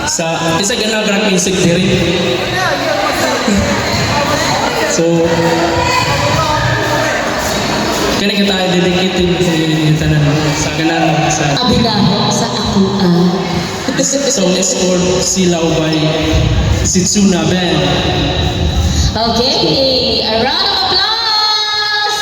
sa isa ganagrang insect diri. So kani kita dedicated sa tanan sa ganan sa Abinaho sa ako this song is called Silaw by Setsuna Band. Okay, a round of applause!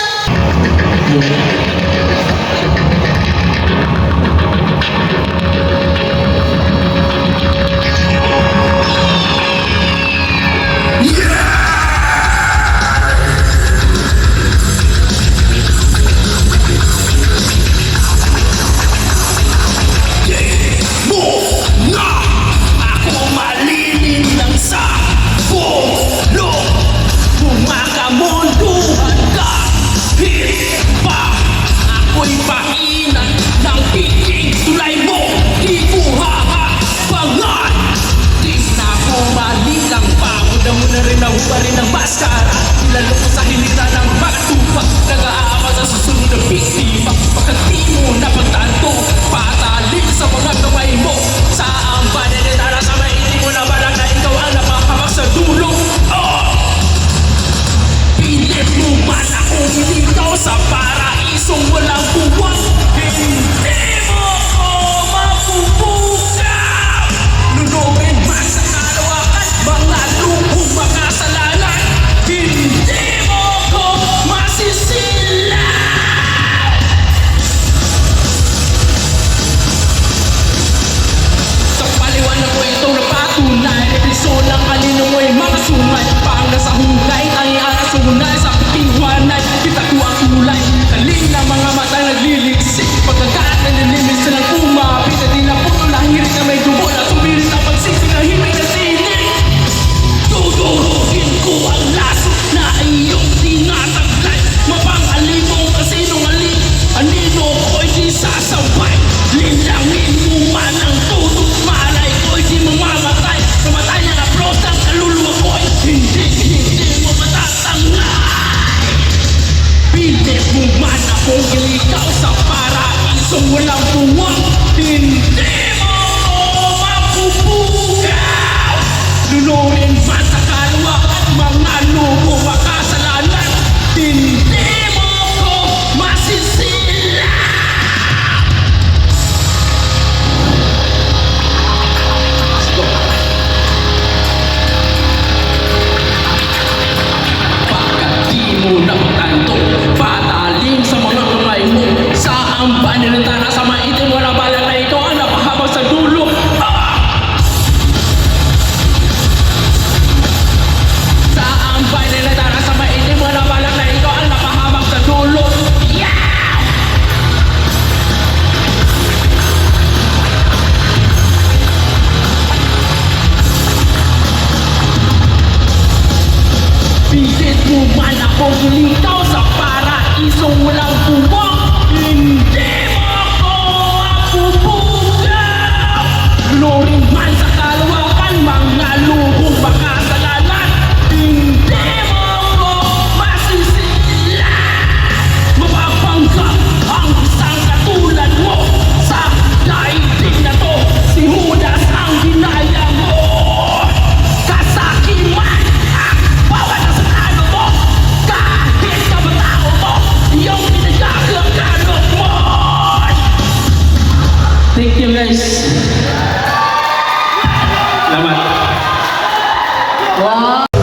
Pa rin ang maskara, ilalo ko sa hilita ng mga tupak. Nag-aama sa susunod na biktima. Bakit di mo napagtanto? Patalim sa mga kamay mo. Saan ba ninitara sa maiti mo na balang na ikaw ang napahamak sa dulo? Pilit mo man akong ilitaw sa paraisong walang buwan. Hindi mo ko mapupukaw. Lunogin man sa kalawakan, mga lubong makasalanan. Hindi mo ko masisilaw. Sa paliwanag ko itong napatunay, piso ng kanino mo'y mga sungay. Pang nasa hungay, ay arasunay sa pagtiwanay. Kita ko ang kulay, taling na mga mata nagliliksik. Pagkakaan na nilimis na ng umapit, na di na puto lahirit na may dugo na sumirit ang pagsisig na himay na sinig. Tudurugin ko ang laso na iyong tinataglay. Mapang-alimong kasinungaling, anino ko'y di sasabay. Linlangin mo man ang tutok, malay ko'y di mamamatay. Namatay ang aplos ang kaluluwa ko'y hindi mo matatangay. Pilit mo man akong ilikaw sa paraisong walang buwang. Hindi mo ko mapupukaw. Lunurin man sa kalawakan, mga lubo makasalanan. Hindi mo ko masisilaw. Bakit di mo napagtanto? Patalim sa mga kamay mo. Saan ba ninitara sa maitim mo na balang na ikaw ang napahabag sa dulo? Saan ba ninitara sa maitim mo na balang na ikaw ang napahabag sa dulo? Pilit mo man akong ilitaw sa paraisong walang buwang. Hindi mo ko mapupukaw. Lunurin man sa kalawakan, mga lubong makasalanan. Hindi mo ko masisilaw. Mapapanggap ang isang katulad mo. Sa daigdig na to, si Judas ang ginaya mo. Kasakiman ang bawat sa ano mo. Kahit kabatao mo, iyong pinagkakagalok mo. Thank you guys. Salamat. Wow!